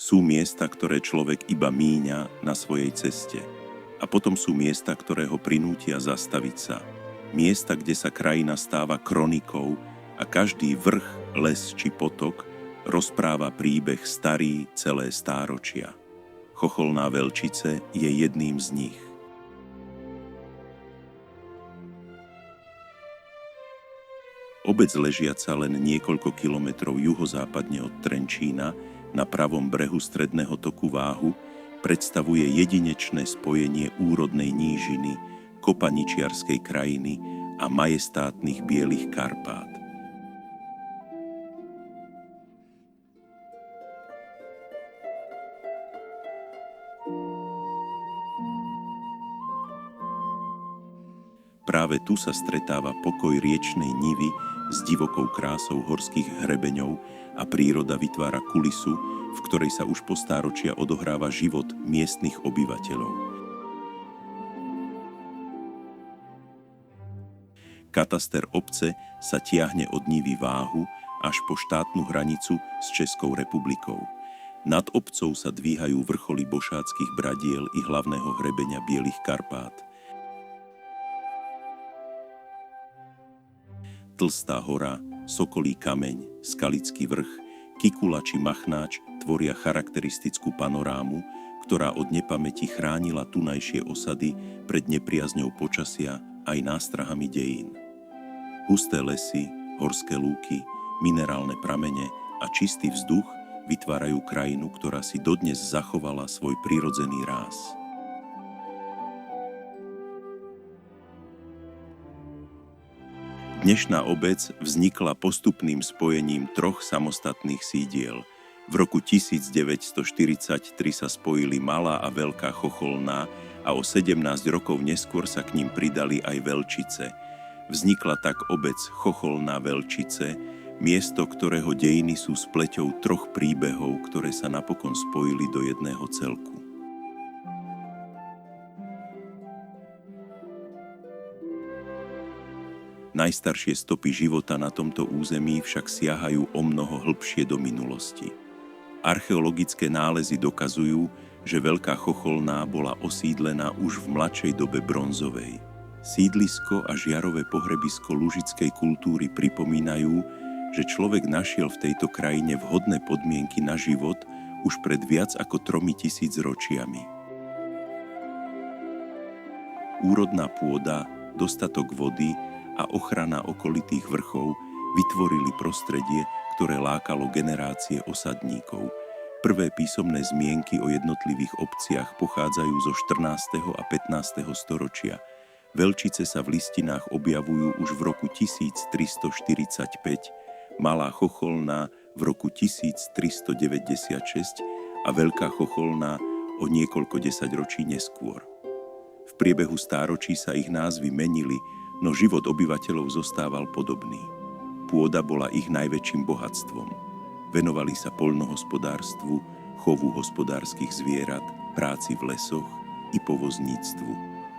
Sú miesta, ktoré človek iba míňa na svojej ceste. A potom sú miesta, ktoré ho prinútia zastaviť sa. Miesta, kde sa krajina stáva kronikou a každý vrch, les či potok rozpráva príbeh starý celé stáročia. Chocholná Veľčice je jedným z nich. Obec ležiaca len niekoľko kilometrov juhozápadne od Trenčína na pravom brehu stredného toku Váhu predstavuje jedinečné spojenie úrodnej nížiny, kopaničiarskej krajiny a majestátnych bielých Karpát. Práve tu sa stretáva pokoj riečnej nivy s divokou krásou horských hrebeňov a príroda vytvára kulisu, v ktorej sa už po stáročia odohráva život miestnych obyvateľov. Kataster obce sa tiahne od nivy Váhu až po štátnu hranicu s Českou republikou. Nad obcou sa dvíhajú vrcholy Bošáckych bradiel i hlavného hrebeňa Bielých Karpát. Tlstá hora, Sokolí kameň, Skalický vrch, Kikula či Machnáč tvoria charakteristickú panorámu, ktorá od nepamäti chránila tunajšie osady pred nepriazňou počasia aj nástrahami dejín. Husté lesy, horské lúky, minerálne pramene a čistý vzduch vytvárajú krajinu, ktorá si dodnes zachovala svoj prirodzený ráz. Dnešná obec vznikla postupným spojením troch samostatných sídiel. V roku 1943 sa spojili Malá a Veľká Chocholná a o 17 rokov neskôr sa k ním pridali aj Veľčice. Vznikla tak obec Chocholná Veľčice, miesto, ktorého dejiny sú spleťou troch príbehov, ktoré sa napokon spojili do jedného celku. Najstaršie stopy života na tomto území však siahajú omnoho hlbšie do minulosti. Archeologické nálezy dokazujú, že Veľká Chocholná bola osídlená už v mladšej dobe bronzovej. Sídlisko a žiarové pohrebisko lužickej kultúry pripomínajú, že človek našiel v tejto krajine vhodné podmienky na život už pred viac ako 3000 ročiami. Úrodná pôda, dostatok vody a ochrana okolitých vrchov vytvorili prostredie, ktoré lákalo generácie osadníkov. Prvé písomné zmienky o jednotlivých obciach pochádzajú zo 14. a 15. storočia. Veľčice sa v listinách objavujú už v roku 1345, Malá Chocholná v roku 1396 a Veľká Chocholná o niekoľko desaťročí neskôr. V priebehu stáročí sa ich názvy menili, no život obyvateľov zostával podobný. Pôda bola ich najväčším bohatstvom. Venovali sa poľnohospodárstvu, chovu hospodárskych zvierat, práci v lesoch i povozníctvu.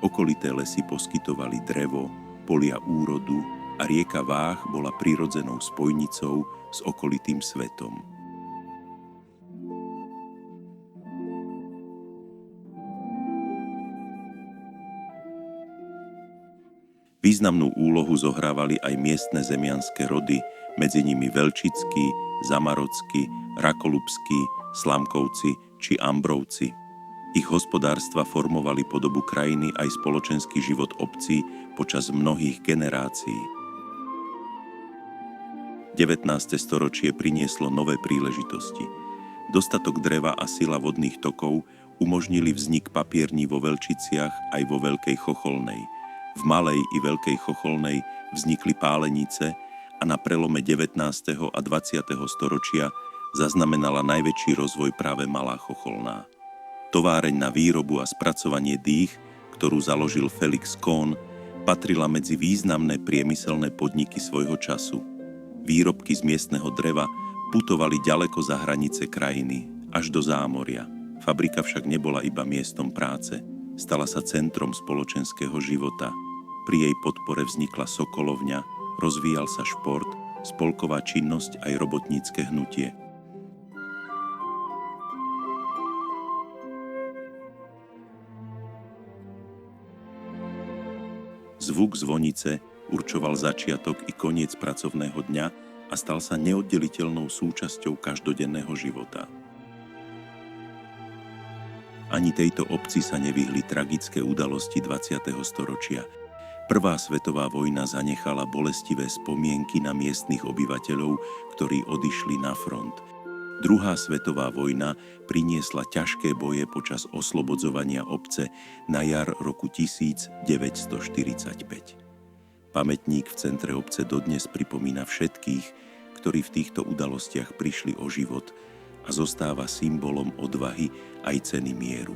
Okolité lesy poskytovali drevo, polia úrodu a rieka Váh bola prirodzenou spojnicou s okolitým svetom. Významnú úlohu zohrávali aj miestne zemianske rody, medzi nimi Veľčickí, Zamarockí, Rakolubskí, Slamkovci či Ambrovci. Ich hospodárstva formovali podobu krajiny aj spoločenský život obcí počas mnohých generácií. 19. storočie prinieslo nové príležitosti. Dostatok dreva a sila vodných tokov umožnili vznik papierní vo Veľčiciach aj vo Veľkej Chocholnej. V Malej i Veľkej Chocholnej vznikli pálenice a na prelome 19. a 20. storočia zaznamenala najväčší rozvoj práve Malá Chocholná. Továreň na výrobu a spracovanie dých, ktorú založil Felix Kohn, patrila medzi významné priemyselné podniky svojho času. Výrobky z miestneho dreva putovali ďaleko za hranice krajiny, až do zámoria. Fabrika však nebola iba miestom práce, stala sa centrom spoločenského života. Pri jej podpore vznikla sokolovňa, rozvíjal sa šport, spolková činnosť aj robotnícke hnutie. Zvuk zvonice určoval začiatok i koniec pracovného dňa a stal sa neoddeliteľnou súčasťou každodenného života. Ani tejto obci sa nevyhli tragické udalosti 20. storočia. Prvá svetová vojna zanechala bolestivé spomienky na miestnych obyvateľov, ktorí odišli na front. Druhá svetová vojna priniesla ťažké boje počas oslobodzovania obce na jar roku 1945. Pamätník v centre obce dodnes pripomína všetkých, ktorí v týchto udalostiach prišli o život a zostáva symbolom odvahy aj ceny mieru.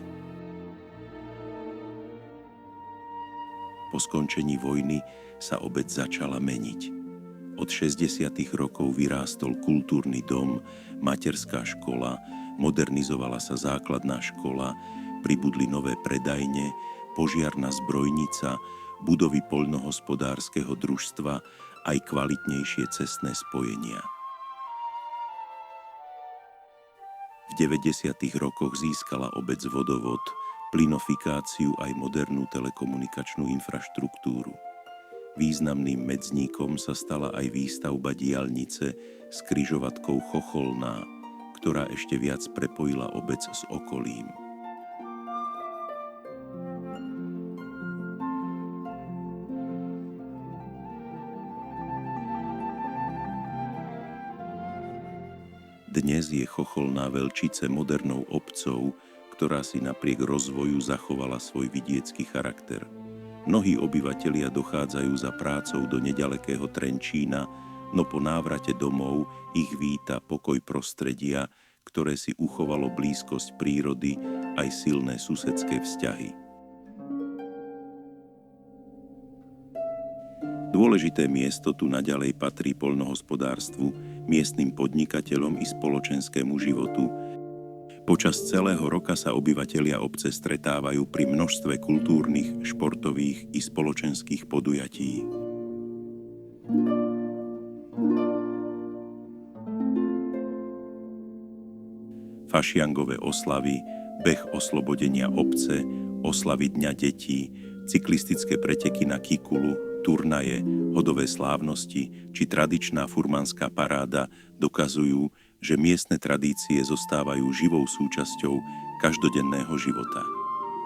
Po skončení vojny sa obec začala meniť. Od 60. rokov vyrástol kultúrny dom, materská škola, modernizovala sa základná škola, pribudli nové predajne, požiarna zbrojnica, budovy poľnohospodárskeho družstva aj kvalitnejšie cestné spojenia. V 90. rokoch získala obec vodovod, plynofikáciu aj modernú telekomunikačnú infraštruktúru. Významným medzníkom sa stala aj výstavba diaľnice s križovatkou Chocholná, ktorá ešte viac prepojila obec s okolím. Dnes je Chocholná Veľčice modernou obcou, ktorá si napriek rozvoju zachovala svoj vidiecký charakter. Mnohí obyvatelia dochádzajú za prácou do neďalekého Trenčína, no po návrate domov ich víta pokoj prostredia, ktoré si uchovalo blízkosť prírody aj silné susedské vzťahy. Dôležité miesto tu naďalej patrí poľnohospodárstvu, miestnym podnikateľom i spoločenskému životu. Počas celého roka sa obyvatelia obce stretávajú pri množstve kultúrnych, športových i spoločenských podujatí. Fašiangové oslavy, beh oslobodenia obce, oslavy Dňa detí, cyklistické preteky na Kikulu, turnaje, hodové slávnosti či tradičná furmanská paráda dokazujú, že miestne tradície zostávajú živou súčasťou každodenného života.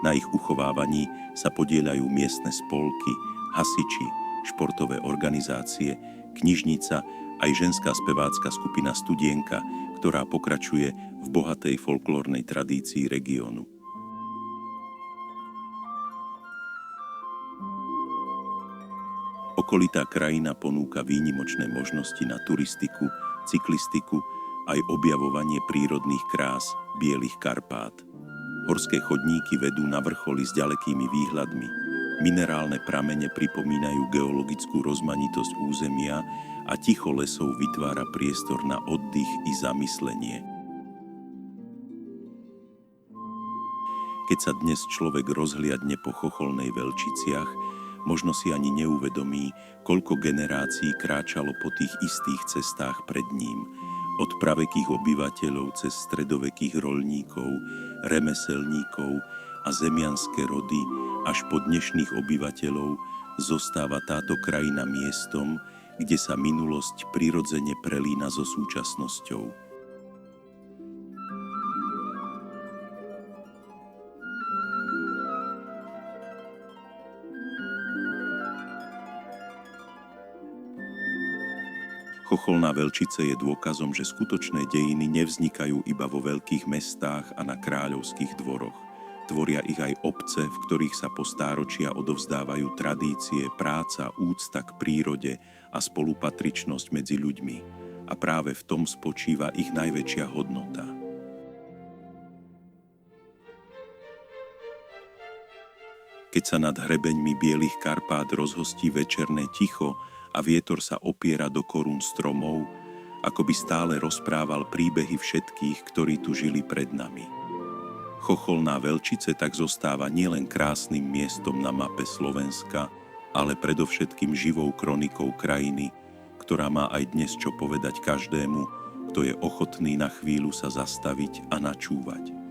Na ich uchovávaní sa podieľajú miestne spolky, hasiči, športové organizácie, knižnica aj ženská spevácka skupina Studienka, ktorá pokračuje v bohatej folklórnej tradícii regiónu. Okolitá krajina ponúka výnimočné možnosti na turistiku, cyklistiku aj objavovanie prírodných krás Bielých Karpát. Horské chodníky vedú na vrcholy s ďalekými výhľadmi. Minerálne pramene pripomínajú geologickú rozmanitosť územia a ticho lesov vytvára priestor na oddych i zamyslenie. Keď sa dnes človek rozhliadne po Chocholnej Veľčiciach, možno si ani neuvedomí, koľko generácií kráčalo po tých istých cestách pred ním. Od pravekých obyvateľov cez stredovekých roľníkov, remeselníkov a zemianské rody až po dnešných obyvateľov zostáva táto krajina miestom, kde sa minulosť prirodzene prelína so súčasnosťou. Chocholná Veľčice je dôkazom, že skutočné dejiny nevznikajú iba vo veľkých mestách a na kráľovských dvoroch. Tvoria ich aj obce, v ktorých sa po stáročia odovzdávajú tradície, práca, úcta k prírode a spolupatričnosť medzi ľuďmi. A práve v tom spočíva ich najväčšia hodnota. Keď sa nad hrebeňmi Bielých Karpát rozhostí večerné ticho a vietor sa opiera do korún stromov, ako by stále rozprával príbehy všetkých, ktorí tu žili pred nami. Chocholná Veľčice tak zostáva nielen krásnym miestom na mape Slovenska, ale predovšetkým živou kronikou krajiny, ktorá má aj dnes čo povedať každému, kto je ochotný na chvíľu sa zastaviť a načúvať.